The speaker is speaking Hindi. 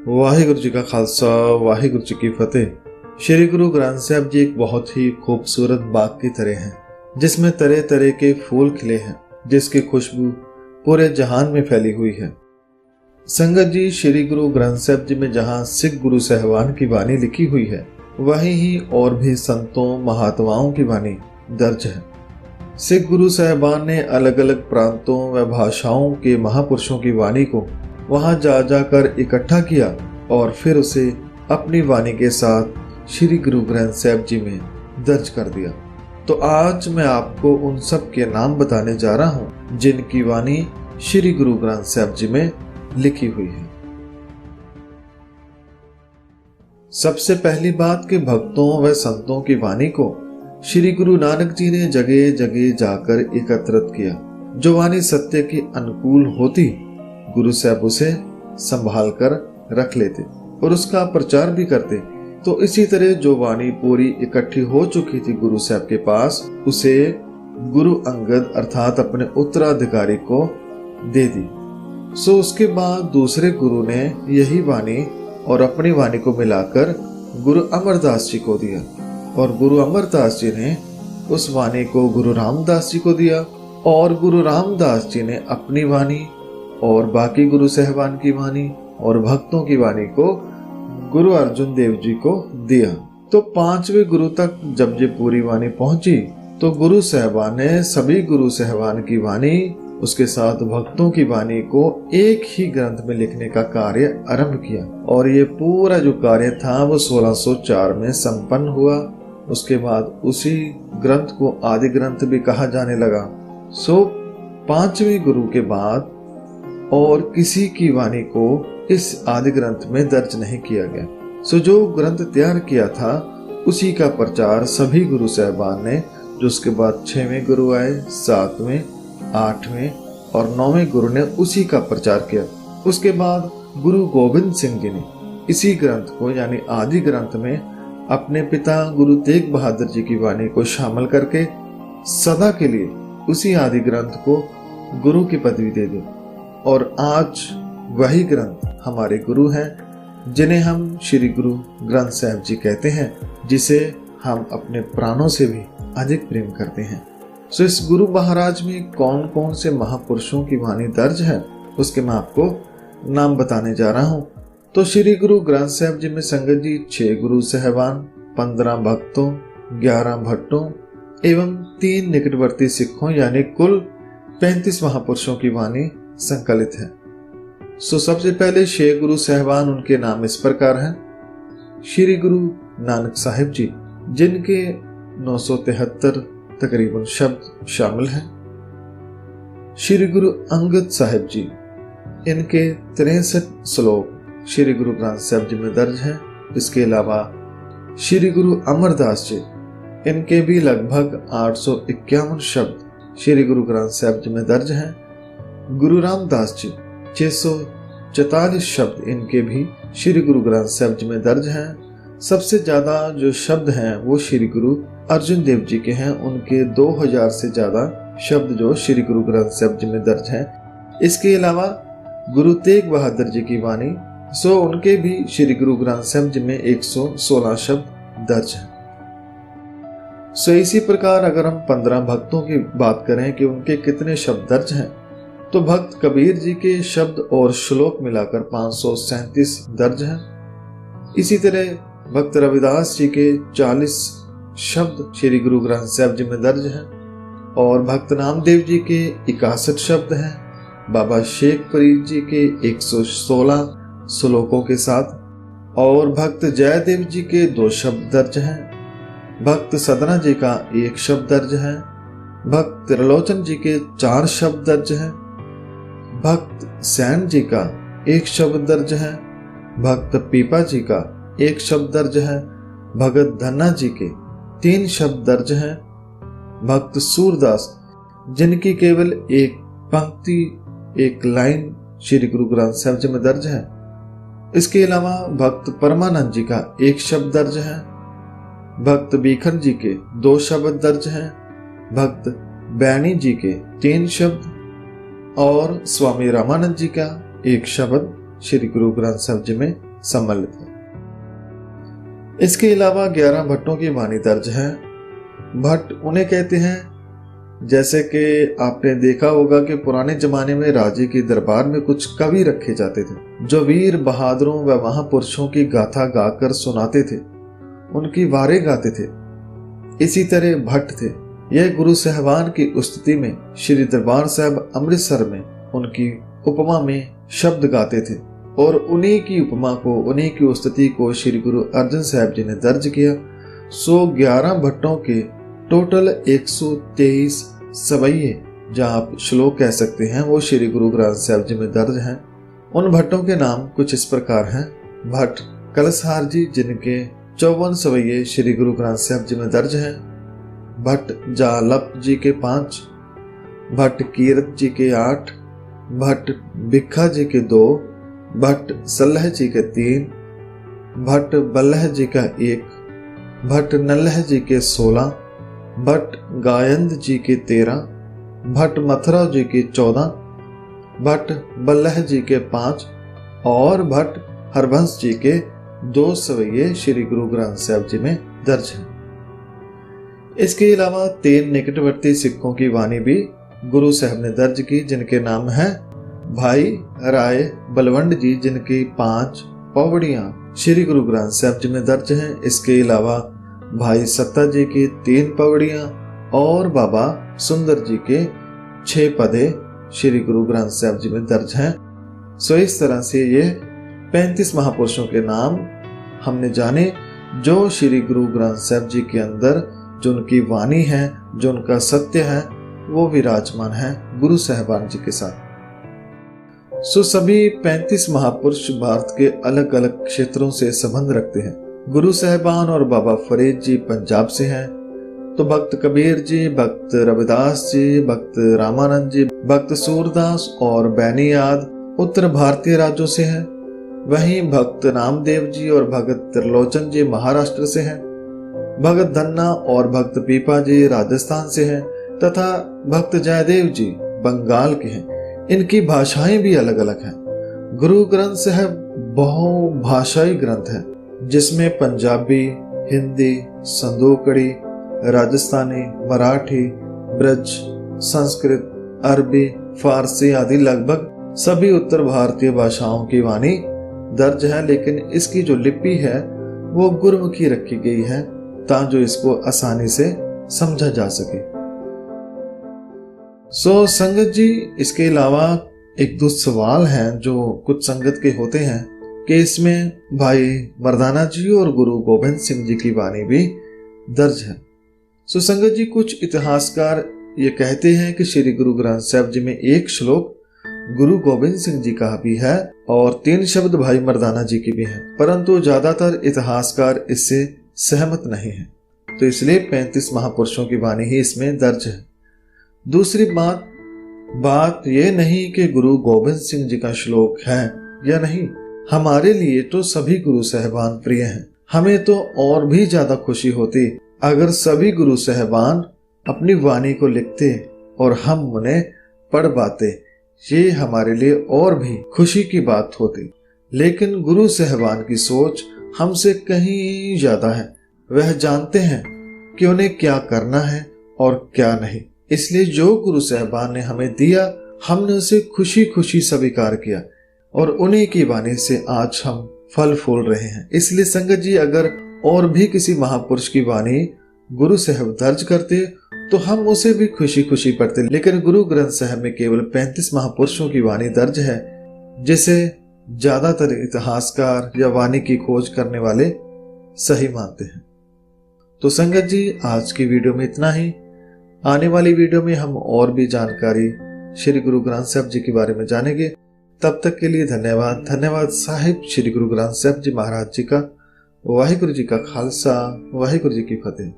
वाहिगुरु जी का खालसा, वाहिगुरु जी की फतेह। श्री गुरु ग्रंथ साहिब जी एक बहुत ही खूबसूरत बाग की तरह हैं, जिसमें तरह तरह के फूल खिले हैं, जिसकी खुशबू पूरे जहान में फैली हुई है। संगत जी, श्री गुरु ग्रंथ साहिब जी में जहाँ सिख गुरु साहिबान की वाणी लिखी हुई है, वहीं ही और भी संतों महात्माओं की वाणी दर्ज है। सिख गुरु साहिबान ने अलग अलग प्रांतों व भाषाओं के महापुरुषों की वाणी को वहां जा जाकर इकट्ठा किया और फिर उसे अपनी वाणी के साथ श्री गुरु ग्रंथ साहिब जी में दर्ज कर दिया। तो आज मैं आपको उन सब के नाम बताने जा रहा हूं जिनकी वाणी श्री गुरु ग्रंथ साहिब जी में लिखी हुई है। सबसे पहली बात कि भक्तों व संतों की वाणी को श्री गुरु नानक जी ने जगह जगह जाकर एकत्रित किया। जो वाणी सत्य के अनुकूल होती, गुरु साहब उसे संभाल कर रख लेते और उसका प्रचार भी करते। तो इसी तरह जो वाणी पूरी इकट्ठी हो चुकी थी गुरु साहब के पास, उसे गुरु अंगद अर्थात अपने उत्तराधिकारी को दे दी। सो उसके बाद दूसरे गुरु ने यही वाणी और अपनी वाणी को मिलाकर गुरु अमरदास जी को दिया और गुरु अमरदास जी ने उस वाणी को गुरु रामदास जी को दिया और गुरु रामदास जी ने अपनी वाणी और बाकी गुरु साहिबान की वाणी और भक्तों की वाणी को गुरु अर्जुन देव जी को दिया। तो पांचवें गुरु तक जब ये पूरी वाणी पहुंची तो गुरु साहिबान ने सभी गुरु साहिबान की वाणी उसके साथ भक्तों की वाणी को एक ही ग्रंथ में लिखने का कार्य आरंभ किया और ये पूरा जो कार्य था वो 1604 में संपन्न हुआ। उसके बाद उसी ग्रंथ को आदि ग्रंथ भी कहा जाने लगा। सो पांचवें गुरु के बाद और किसी की वाणी को इस आदि ग्रंथ में दर्ज नहीं किया गया। सो जो ग्रंथ तैयार किया था उसी का प्रचार सभी गुरु साहिबान ने, जो उसके बाद 6वें गुरु आए, 7वें, 8वें और 9वें गुरु ने उसी का प्रचार किया। उसके बाद गुरु गोविंद सिंह जी ने इसी ग्रंथ को यानी आदि ग्रंथ में अपने पिता गुरु तेग बहादुर जी की वाणी को शामिल करके सदा के लिए उसी आदि ग्रंथ को गुरु की पदवी दे दी और आज वही ग्रंथ हमारे गुरु हैं, जिन्हें हम श्री गुरु ग्रंथ साहिब जी कहते हैं, जिसे हम अपने प्राणों से भी अधिक प्रेम करते हैं। सो इस गुरु महाराज में कौन कौन से महापुरुषों की वाणी दर्ज है, उसके मैं आपको नाम बताने जा रहा हूँ। तो श्री गुरु ग्रंथ साहिब जी में संगत जी 6 गुरु साहिबान, 15 भक्तों, 11 भट्टों एवं 3 निकटवर्ती सिखों यानी कुल 35 महापुरुषों की वाणी संकलित है। सो सबसे पहले 6 गुरु साहिबान, उनके नाम इस प्रकार हैं। श्री गुरु नानक साहिब जी, जिनके 973 तकरीबन शब्द शामिल हैं। श्री गुरु अंगद साहिब जी, इनके 63 श्लोक श्री गुरु ग्रंथ साहिब जी में दर्ज हैं। इसके अलावा श्री गुरु अमरदास जी, इनके भी लगभग 851 शब्द श्री गुरु ग्रंथ साहिब जी में दर्ज हैं। गुरु रामदास जी 644 शब्द इनके भी श्री गुरु ग्रंथ साहिब जी में दर्ज हैं। सबसे ज्यादा जो शब्द हैं वो श्री गुरु अर्जुन देव जी के हैं, उनके 2000 से ज्यादा शब्द जो श्री गुरु ग्रंथ साहिब जी में दर्ज हैं। इसके अलावा गुरु तेग बहादुर जी की वाणी, सो उनके भी श्री गुरु ग्रंथ साहिब जी में 116 शब्द दर्ज हैं। सो इसी प्रकार अगर हम 15 भक्तों की बात करें कि उनके कितने शब्द दर्ज हैं, तो भक्त कबीर जी के शब्द और श्लोक मिलाकर 537 दर्ज हैं। इसी तरह भक्त रविदास जी के 40 शब्द श्री गुरु ग्रंथ साहिब जी में दर्ज हैं और भक्त नामदेव जी के 61 शब्द हैं। बाबा शेख फरीद जी के 116 श्लोकों के साथ और भक्त जयदेव जी के 2 शब्द दर्ज हैं। भक्त सदना जी का 1 शब्द दर्ज है। भक्त त्रिलोचन जी के 4 शब्द दर्ज हैं। भक्त सैन जी का 1 शब्द दर्ज है। भक्त पीपा जी का 1 शब्द दर्ज है। भगत धन्ना जी के 3 शब्द दर्ज हैं। भक्त सूरदास, जिनकी केवल 1 पंक्ति 1 लाइन श्री गुरु ग्रंथ साहिब जी में दर्ज है। इसके अलावा भक्त परमानंद जी का 1 शब्द दर्ज है। भक्त बीखन जी के 2 शब्द दर्ज हैं। भक्त बैनी जी के 3 शब्द और स्वामी रामानंद जी का 1 शब्द श्री गुरु ग्रंथ साहिब जी में सम्मिलित है। इसके अलावा 11 भट्टों की वाणी दर्ज है। भट्ट उन्हें कहते हैं जैसे कि आपने देखा होगा कि पुराने जमाने में राजे के दरबार में कुछ कवि रखे जाते थे जो वीर बहादुरों व महापुरुषों की गाथा गाकर सुनाते थे, उनकी वारे गाते थे। इसी तरह भट्ट थे। यह गुरु साहबान की स्तुति में श्री दरबार साहब अमृतसर में उनकी उपमा में शब्द गाते थे और उन्हीं की उपमा को, उन्हीं की स्तुति को श्री गुरु अर्जन साहब जी ने दर्ज किया। 11 भट्टों के टोटल 123 सवैये, जहाँ आप श्लोक कह सकते हैं, वो श्री गुरु ग्रंथ साहब जी में दर्ज हैं। उन भट्टों के नाम कुछ इस प्रकार हैं। भट्ट कलसहार जी, जिनके 54 सवैये श्री गुरु ग्रंथ साहब जी में दर्ज हैं। भट्ट जालप जी के 5, भट्ट कीरत जी के 8, भट्ट भिक्खा जी के 2, भट्ट सल्लह जी के 3, भट्ट बल्लह जी का 1, भट्ट नल्लह जी के 16, भट्ट गायंद जी के 13, भट्ट मथुरा जी के 14, भट्ट बल्लह जी के 5 और भट्ट हरबंस जी के 2 सवैये श्री गुरु ग्रंथ साहब जी में दर्ज हैं। इसके अलावा 3 निकटवर्ती सिखों की वाणी भी गुरु साहब ने दर्ज की, जिनके नाम हैं भाई राय बलवंड जी, जिनकी 5 पौड़ियां श्री गुरु ग्रंथ साहब जी में दर्ज हैं। इसके अलावा भाई सत्ता जी की 3 पौड़ियां और बाबा सुंदर जी के 6 पदे श्री गुरु ग्रंथ साहब जी में दर्ज हैं। सो इस तरह से ये 35 महापुरुषों के नाम हमने जाने, जो श्री गुरु ग्रंथ साहब जी के अंदर जो उनकी वाणी है, जो उनका सत्य है, वो विराजमान है गुरु साहबान जी के साथ। सो सभी 35 महापुरुष भारत के अलग अलग क्षेत्रों से संबंध रखते हैं। गुरु साहबान और बाबा फरीद जी पंजाब से हैं, तो भक्त कबीर जी, भक्त रविदास जी, भक्त रामानंद जी, भक्त सूरदास और बैनियाद उत्तर भारतीय राज्यों से हैं। वहीं भक्त नामदेव जी और भगत त्रिलोचन जी महाराष्ट्र से हैं। भगत धन्ना और भक्त पीपा जी राजस्थान से हैं तथा भक्त जयदेव जी बंगाल के हैं। इनकी भाषाएं भी अलग अलग हैं। गुरु ग्रंथ साहब बहुभाषाई ग्रंथ है, जिसमें पंजाबी, हिंदी, संदूकड़ी, राजस्थानी, मराठी, ब्रज, संस्कृत, अरबी, फारसी आदि लगभग सभी उत्तर भारतीय भाषाओं की वाणी दर्ज है। लेकिन इसकी जो लिपि है वो गुरमुखी रखी गई है ताकि इसको आसानी से समझा जा सके। सो संगत जी, इसके अलावा एक दो सवाल हैं जो कुछ संगत के होते हैं कि इसमें भाई मर्दाना जी और गुरु गोबिंद सिंह जी की वाणी भी दर्ज है। सो संगत जी, कुछ इतिहासकार ये कहते हैं कि श्री गुरु ग्रंथ साहब जी में एक श्लोक गुरु गोबिंद सिंह जी का भी है और 3 शब्द भाई मर्दाना जी की भी है, परंतु ज्यादातर इतिहासकार इससे सहमत नहीं है, तो इसलिए 35 महापुरुषों की वाणी ही इसमें दर्ज है। दूसरी बात यह नहीं कि गुरु गोबिंद सिंह जी का श्लोक है या नहीं, हमारे लिए तो सभी गुरु साहबान प्रिय हैं। हमें तो और भी ज्यादा खुशी होती अगर सभी गुरु साहबान अपनी वाणी को लिखते और हम उन्हें पढ़ पाते, ये हमारे लिए और भी खुशी की बात होती। लेकिन गुरु साहबान की सोच हमसे कहीं ज्यादा है। वह जानते हैं कि उन्हें क्या करना है और क्या नहीं, इसलिए जो गुरु साहबान ने हमें दिया हमने उसे खुशी खुशी स्वीकार किया और उन्हीं की वाणी से आज हम फल फूल रहे हैं। इसलिए संगत जी, अगर और भी किसी महापुरुष की वाणी गुरु साहब दर्ज करते तो हम उसे भी खुशी खुशी पढ़ते, लेकिन गुरु ग्रंथ साहब में केवल 35 महापुरुषों की वाणी दर्ज है, जिसे ज्यादातर इतिहासकार या वाणी की खोज करने वाले सही मानते हैं। तो संगत जी, आज की वीडियो में इतना ही। आने वाली वीडियो में हम और भी जानकारी श्री गुरु ग्रंथ साहब जी के बारे में जानेंगे। तब तक के लिए धन्यवाद साहिब श्री गुरु ग्रंथ साहब जी महाराज जी का। वाहिगुरु जी का खालसा, वाहिगुरु जी की फतेह।